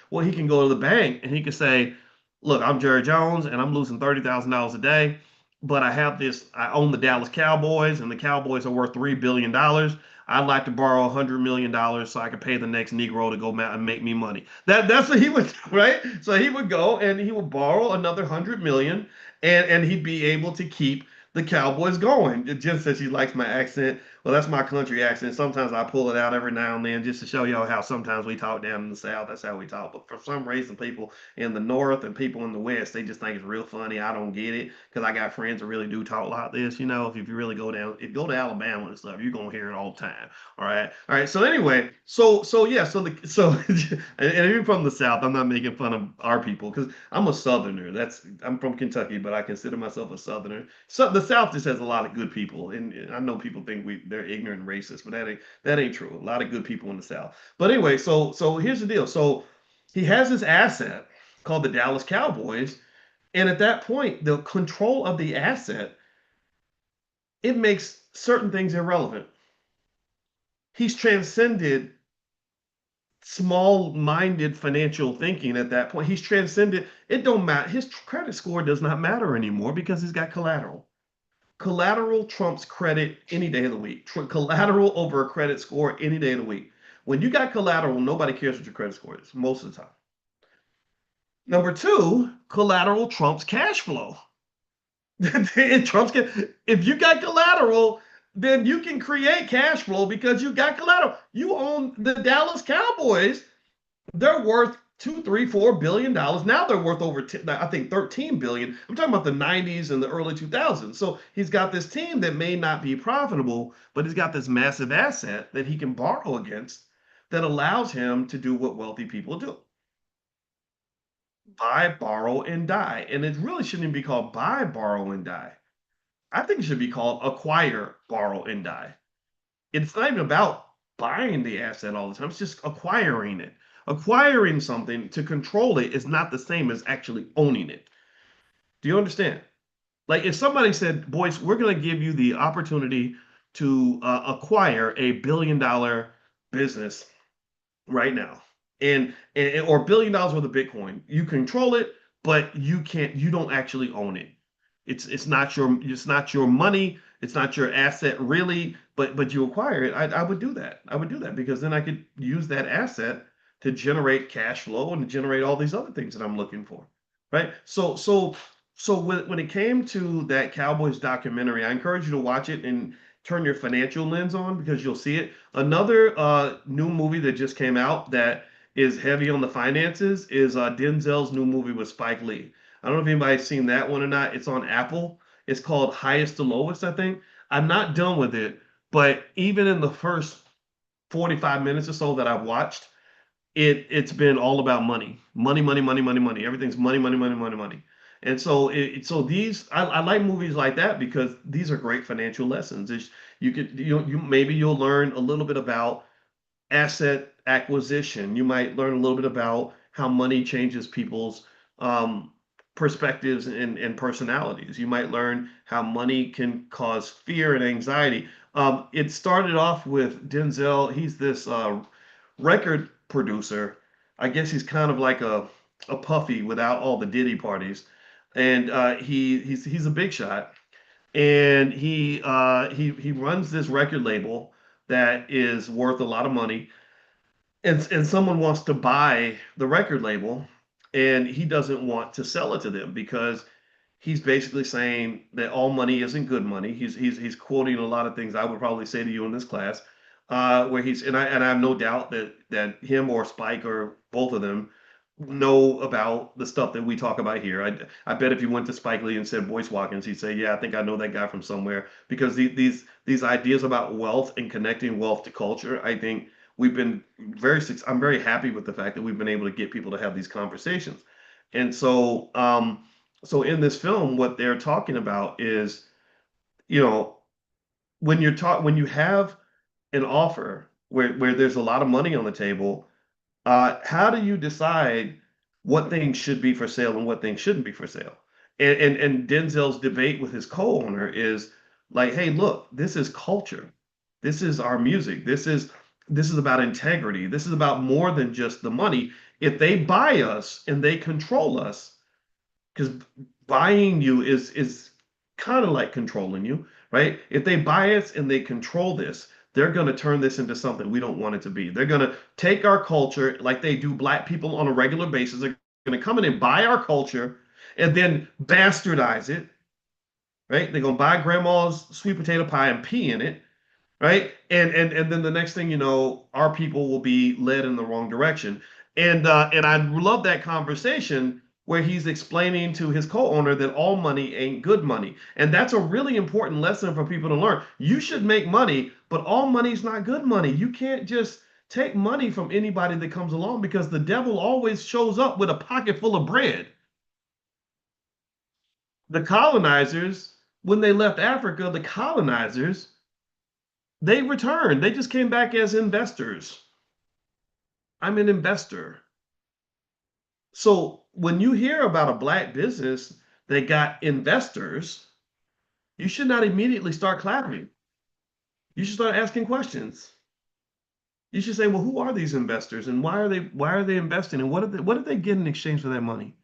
Well, he can go to the bank and he can say, "Look, I'm Jerry Jones and I'm losing $30,000 a day, but I have this. I own the Dallas Cowboys, and the Cowboys are worth $3 billion. I'd like to borrow $100 million so I can pay the next Negro to go and make me money." That's what he would do, right? So he would go and he would borrow another 100 million, and he'd be able to keep the Cowboys going. Jen says she likes my accent. Well, that's my country accent. Sometimes I pull it out every now and then just to show y'all how sometimes we talk down in the South. That's how we talk. But for some reason, people in the North and people in the West, they just think it's real funny. I don't get it because I got friends that really do talk like this. If you really go down, if you go to Alabama and stuff, you're gonna hear it all the time. All right. So anyway, so yeah, and even from the South, I'm not making fun of our people because I'm a Southerner. I'm from Kentucky, but I consider myself a Southerner. So the South just has a lot of good people, and I know people think they're ignorant and racist, but that ain't true. A lot of good people in the South. But anyway, so here's the deal. So he has this asset called the Dallas Cowboys, and at that point, the control of the asset, it makes certain things irrelevant. He's transcended small-minded financial thinking at that point. He's transcended. It don't matter. His credit score does not matter anymore because he's got collateral. Collateral trumps credit any day of the week. Collateral over a credit score any day of the week. When you got collateral, nobody cares what your credit score is most of the time. Number two, collateral trumps cash flow. It trumps if you got collateral, then you can create cash flow because you got collateral. You own the Dallas Cowboys. They're worth two, three, $4 billion. Now they're worth over, I think, 13 billion. I'm talking about the 90s and the early 2000s. So he's got this team that may not be profitable, but he's got this massive asset that he can borrow against that allows him to do what wealthy people do: buy, borrow, and die. And it really shouldn't even be called buy, borrow, and die. I think it should be called acquire, borrow, and die. It's not even about buying the asset all the time. It's just acquiring it. Acquiring something to control it is not the same as actually owning it. Do you understand? Like if somebody said, "Boyce, we're going to give you the opportunity to acquire $1 billion business right now, or $1 billion worth of Bitcoin. You control it, but you don't actually own it. It's not your money. It's not your asset really, but you acquire it." I would do that. I would do that because then I could use that asset to generate cash flow and to generate all these other things that I'm looking for, right? So when it came to that Cowboys documentary, I encourage you to watch it and turn your financial lens on because you'll see it. Another new movie that just came out that is heavy on the finances is Denzel's new movie with Spike Lee. I don't know if anybody's seen that one or not. It's on Apple. It's called Highest to Lowest, I think. I'm not done with it, but even in the first 45 minutes or so that I've watched, it's been all about money, money, money, money, money, money. Everything's money, money, money, money, money. And so so these I like movies like that because these are great financial lessons. You could you maybe you'll learn a little bit about asset acquisition. You might learn a little bit about how money changes people's um, perspectives and personalities. You might learn how money can cause fear and anxiety. It started off with Denzel. He's this record producer. I guess he's kind of like a Puffy without all the Diddy parties, and he's a big shot, and he runs this record label that is worth a lot of money, and someone wants to buy the record label, and he doesn't want to sell it to them because he's basically saying that all money isn't good money. He's quoting a lot of things I would probably say to you in this class, where he's and I have no doubt that him or Spike or both of them know about the stuff that we talk about here. I bet if you went to Spike Lee and said Boyce Watkins, he'd say, "Yeah, I think I know that guy from somewhere." Because these ideas about wealth and connecting wealth to culture, I think we've been I'm very happy with the fact that we've been able to get people to have these conversations. And so in this film, what they're talking about is, you know, when you have an offer where there's a lot of money on the table, how do you decide what things should be for sale and what things shouldn't be for sale? And Denzel's debate with his co-owner is like, hey, look, this is culture. This is our music. This is about integrity. This is about more than just the money. If they buy us and they control us, because buying you is kind of like controlling you, right? If they buy us and they control this, they're going to turn this into something we don't want it to be. They're going to take our culture like they do black people on a regular basis. They're going to come in and buy our culture and then bastardize it, right? They're going to buy grandma's sweet potato pie and pee in it, right? And then the next thing you know, our people will be led in the wrong direction. And I love that conversation where he's explaining to his co-owner that all money ain't good money. And that's a really important lesson for people to learn. You should make money, but all money's not good money. You can't just take money from anybody that comes along because the devil always shows up with a pocket full of bread. The colonizers, when they left Africa, the colonizers, they returned. They just came back as investors. I'm an investor. So when you hear about a black business that got investors, you should not immediately start clapping. You should start asking questions. You should say, well, who are these investors and why are they investing and what did they get in exchange for that money?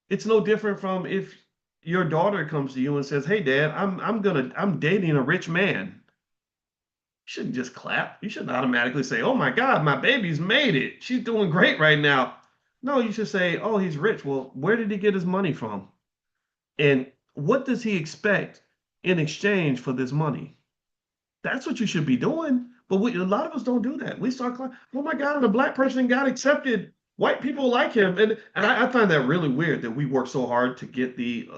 It's no different from if your daughter comes to you and says, "Hey dad, I'm dating a rich man." You shouldn't just clap. You shouldn't automatically say, "Oh my God, my baby's made it. She's doing great right now." No, you should say, "Oh, he's rich. Well, where did he get his money from? And what does he expect in exchange for this money?" That's what you should be doing. But a lot of us don't do that. We start clapping, "Oh my God, a black person got accepted. White people like him." And I find that really weird that we work so hard to get the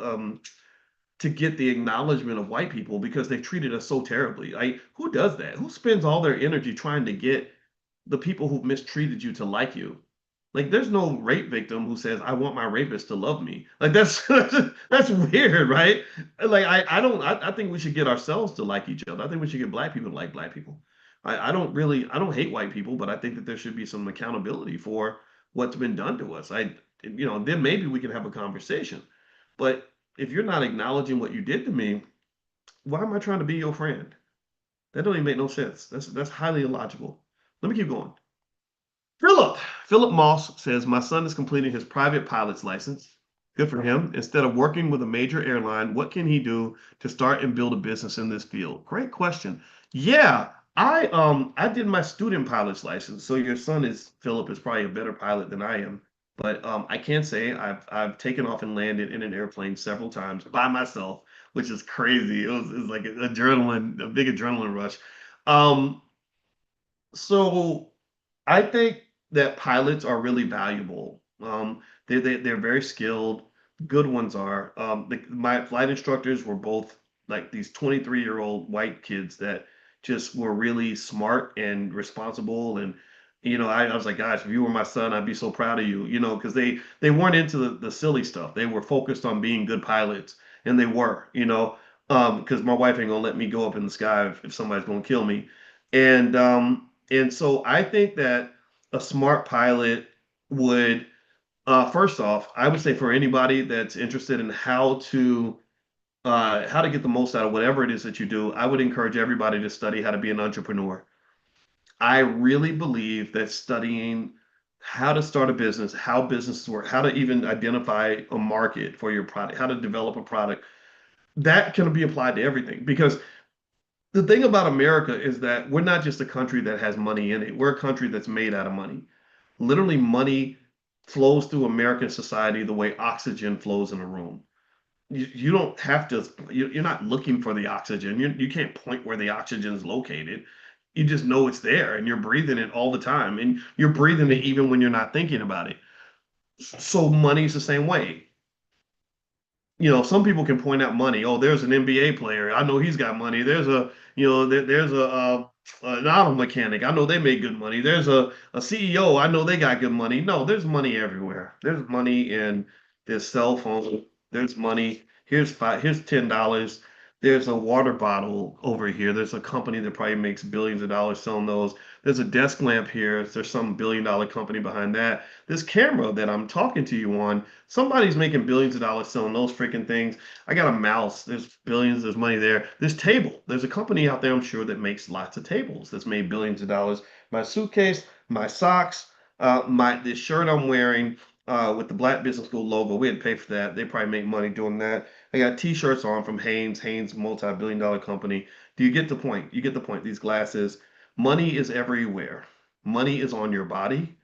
acknowledgement of white people because they've treated us so terribly. Like, who does that? Who spends all their energy trying to get the people who've mistreated you to like you? Like, there's no rape victim who says, "I want my rapist to love me." Like, that's that's weird, right? Like, I think we should get ourselves to like each other. I think we should get black people to like black people. I don't hate white people, but I think that there should be some accountability for what's been done to us. Then maybe we can have a conversation. But if you're not acknowledging what you did to me, why am I trying to be your friend? That don't even make no sense. That's highly illogical. Let me keep going. Philip. Philip Moss says, my son is completing his private pilot's license. Good for him. Instead of working with a major airline, what can he do to start and build a business in this field? Great question. Yeah, I did my student pilot's license. So your son is Philip is probably a better pilot than I am. But I can say I've taken off and landed in an airplane several times by myself, which is crazy. It was like a big adrenaline rush. Um, so I think that pilots are really valuable. They're very skilled. Good ones are. My flight instructors were both like these 23-year-old white kids that just were really smart and responsible. I was like, gosh, if you were my son, I'd be so proud of you, because they weren't into the silly stuff. They were focused on being good pilots, and they were, because my wife ain't gonna let me go up in the sky if somebody's gonna kill me. And so I think that a smart pilot would, first off, I would say for anybody that's interested in how to get the most out of whatever it is that you do, I would encourage everybody to study how to be an entrepreneur. I really believe that studying how to start a business, how businesses work, how to even identify a market for your product, how to develop a product, that can be applied to everything. Because the thing about America is that we're not just a country that has money in it, we're a country that's made out of money. Literally, money flows through American society the way oxygen flows in a room. You don't have to, you're not looking for the oxygen. You can't point where the oxygen is located. You just know it's there and you're breathing it all the time. And you're breathing it even when you're not thinking about it. So money's the same way. Some people can point out money. Oh, there's an NBA player. I know he's got money. There's an auto mechanic. I know they make good money. There's a CEO. I know they got good money. No, there's money everywhere. There's money in this cell phone. There's money. Here's $10. There's a water bottle over here. There's a company that probably makes billions of dollars selling those. There's a desk lamp here. There's some billion-dollar company behind that. This camera that I'm talking to you on, somebody's making billions of dollars selling those freaking things. I got a mouse. There's billions. There's money there. This table. There's a company out there, I'm sure, that makes lots of tables that's made billions of dollars. My suitcase, my socks, my this shirt I'm wearing with the Black Business School logo. We had to pay for that. They probably make money doing that. I got T-shirts on from Hanes. Hanes, multi-billion-dollar company. Do you get the point? You get the point. These glasses. Money is everywhere. Money is on your body.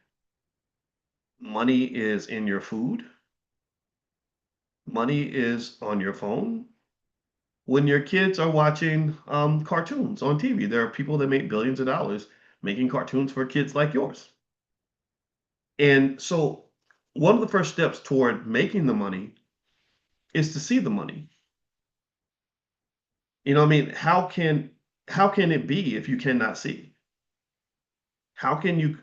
Money is in your food. Money is on your phone. When your kids are watching cartoons on TV, there are people that make billions of dollars making cartoons for kids like yours. And so, one of the first steps toward making the money is to see the money. What I mean? How can it be if you cannot see? How can you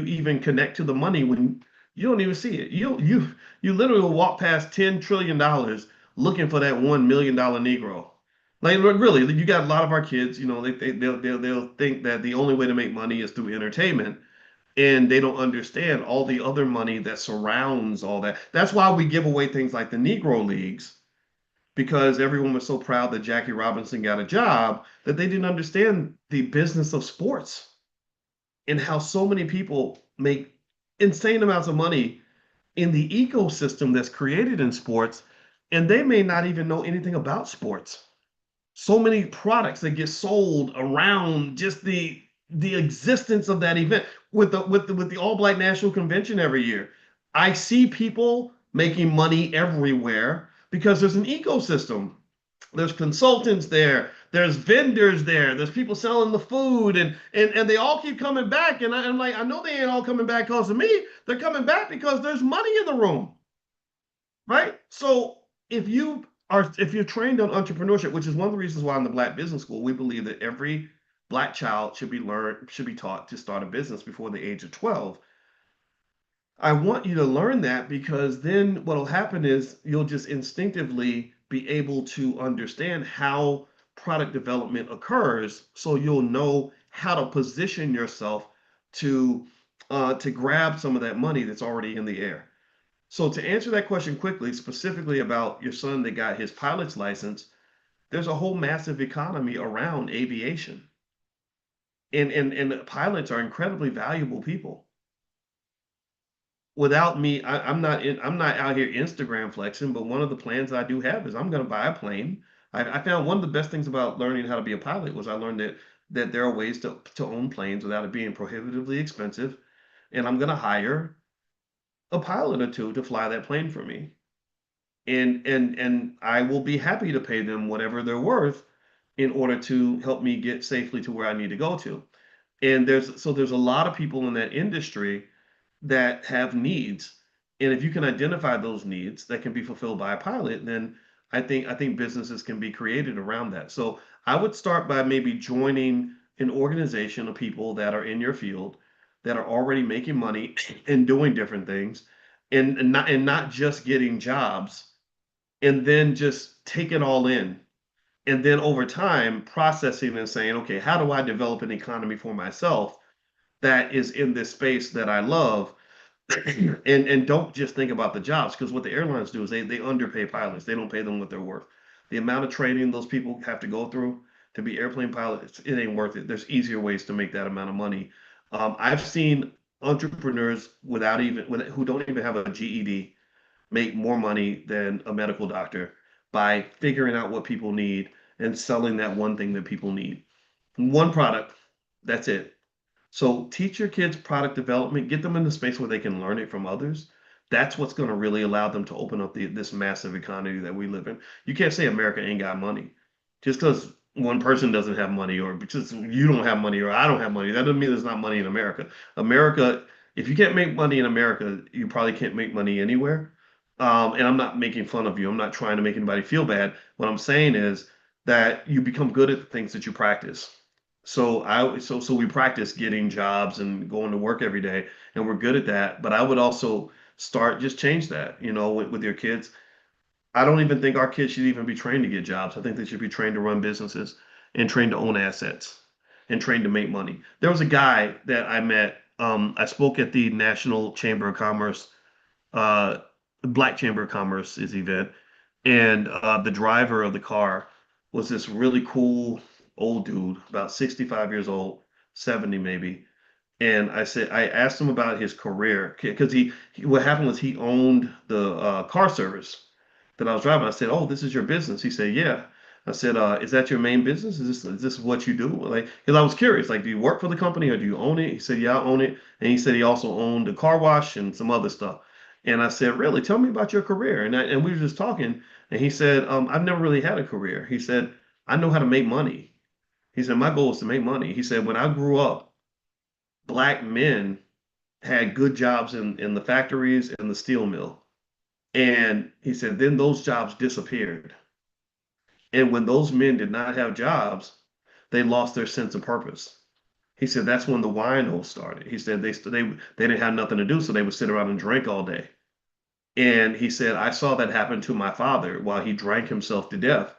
even connect to the money when you don't even see it? You literally will walk past $10 trillion looking for that $1 million Negro. Like really, you got a lot of our kids, they'll think that the only way to make money is through entertainment, and they don't understand all the other money that surrounds all that. That's why we give away things like the Negro Leagues, because everyone was so proud that Jackie Robinson got a job that they didn't understand the business of sports and how so many people make insane amounts of money in the ecosystem that's created in sports, and they may not even know anything about sports. So many products that get sold around just the existence of that event with the All Black National Convention every year. I see people making money everywhere because there's an ecosystem. There's consultants there, there's vendors there, there's people selling the food, and they all keep coming back. And I'm like, I know they ain't all coming back because of me. They're coming back because there's money in the room, right? So if you're trained on entrepreneurship, which is one of the reasons why in the Black Business School we believe that every Black child should be taught to start a business before the age of 12. I want you to learn that because then what'll happen is you'll just instinctively be able to understand how product development occurs, so you'll know how to position yourself to grab some of that money that's already in the air. So to answer that question quickly, specifically about your son that got his pilot's license, there's a whole massive economy around aviation. And pilots are incredibly valuable people. Without me, I'm not out here Instagram flexing, but one of the plans I do have is I'm going to buy a plane. I found one of the best things about learning how to be a pilot was I learned that there are ways to own planes without it being prohibitively expensive, and I'm going to hire a pilot or two to fly that plane for me. And I will be happy to pay them whatever they're worth in order to help me get safely to where I need to go to. And there's a lot of people in that industry that have needs. And if you can identify those needs that can be fulfilled by a pilot, then I think businesses can be created around that. So I would start by maybe joining an organization of people that are in your field. that are already making money and doing different things, and not just getting jobs, and then just take it all in, and then over time processing and saying, okay, how do I develop an economy for myself that is in this space that I love, and don't just think about the jobs, because what the airlines do is they underpay pilots. They don't pay them what they're worth. The amount of training those people have to go through to be airplane pilots, it ain't worth it. There's easier ways to make that amount of money. I've seen entrepreneurs who don't even have a GED make more money than a medical doctor by figuring out what people need and selling that one thing that people need. One product, that's it. So teach your kids product development, get them in the space where they can learn it from others. That's what's going to really allow them to open up this massive economy that we live in. You can't say America ain't got money. Just because one person doesn't have money, or because you don't have money, or I don't have money, that doesn't mean there's not money in America. America, if you can't make money in America, you probably can't make money anywhere. And I'm not making fun of you. I'm not trying to make anybody feel bad. What I'm saying is that you become good at the things that you practice. So we practice getting jobs and going to work every day, and we're good at that. But I would also just change that, with your kids. I don't even think our kids should even be trained to get jobs. I think they should be trained to run businesses and trained to own assets and trained to make money. There was a guy that I met. I spoke at the National Chamber of Commerce, uh, Black Chamber of Commerce's event, and the driver of the car was this really cool old dude, about 65 years old, 70 maybe. And I asked him about his career because what happened was he owned the car service that I was driving. I said, "Oh, this is your business." He said, "Yeah." I said, "Is that your main business? Is this what you do?" Like, because I was curious, like, do you work for the company or do you own it? He said, "Yeah, I own it." And he said he also owned a car wash and some other stuff. And I said, "Really? Tell me about your career." And we were just talking, and he said, "I've never really had a career." He said, "I know how to make money." He said, "My goal is to make money." He said, "When I grew up, black men had good jobs in the factories and the steel mill." And he said, then those jobs disappeared. And when those men did not have jobs, they lost their sense of purpose. He said that's when the wino started. He said they didn't have nothing to do, so they would sit around and drink all day. And he said I saw that happen to my father while he drank himself to death,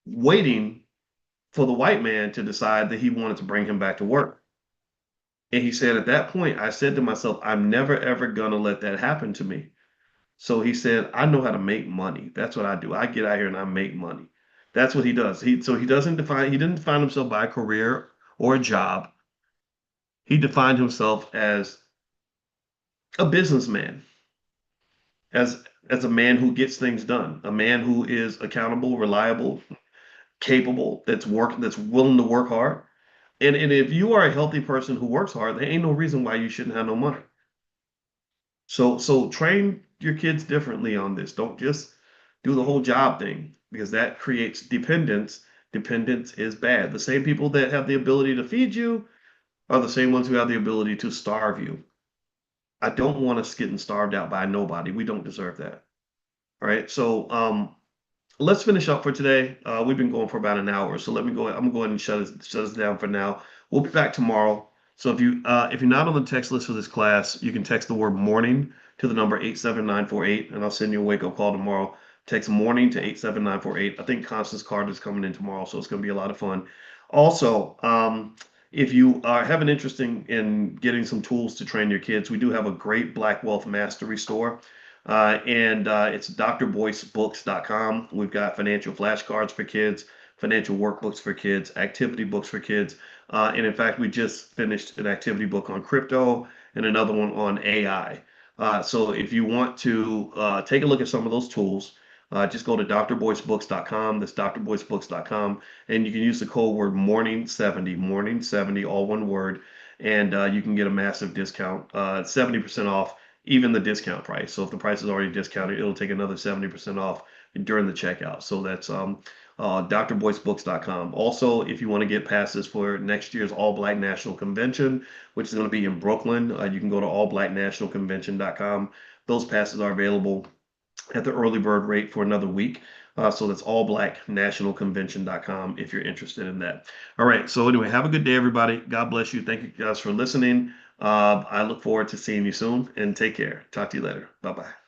waiting for the white man to decide that he wanted to bring him back to work. And he said at that point, I said to myself, I'm never ever gonna let that happen to me. So he said, I know how to make money. That's what I do. I get out here and I make money. That's what he does. He didn't define himself by a career or a job. He defined himself as a businessman, as a man who gets things done, a man who is accountable, reliable, capable, that's willing to work hard. And if you are a healthy person who works hard, there ain't no reason why you shouldn't have no money. So train your kids differently on this. Don't just do the whole job thing, because that creates dependence. Dependence is bad. The same people that have the ability to feed you are the same ones who have the ability to starve you. I don't want us getting starved out by nobody. We don't deserve that. All right. So let's finish up for today. We've been going for about an hour, so let me go. I'm gonna go ahead and shut us down for now. We'll be back tomorrow. So if you're not on the text list for this class, you can text the word morning to the number 87948, and I'll send you a wake up call tomorrow. Text morning to 87948. I think Constance Carter is coming in tomorrow, so it's gonna be a lot of fun. Also, if you have an interest in getting some tools to train your kids, we do have a great Black Wealth Mastery store. And it's drboycebooks.com. We've got financial flashcards for kids, financial workbooks for kids, activity books for kids. And in fact, we just finished an activity book on crypto and another one on AI. So if you want to take a look at some of those tools, just go to drboycebooks.com. That's drboycebooks.com. And you can use the code word morning70, morning70, all one word. And you can get a massive discount, 70% off even the discount price. So if the price is already discounted, it'll take another 70% off during the checkout. So that's drboycebooks.com. Also, if you want to get passes for next year's All Black National Convention, which is going to be in Brooklyn, you can go to allblacknationalconvention.com. Those passes are available at the early bird rate for another week. So that's allblacknationalconvention.com if you're interested in that. All right. So anyway, have a good day, everybody. God bless you. Thank you guys for listening. I look forward to seeing you soon and take care. Talk to you later. Bye bye.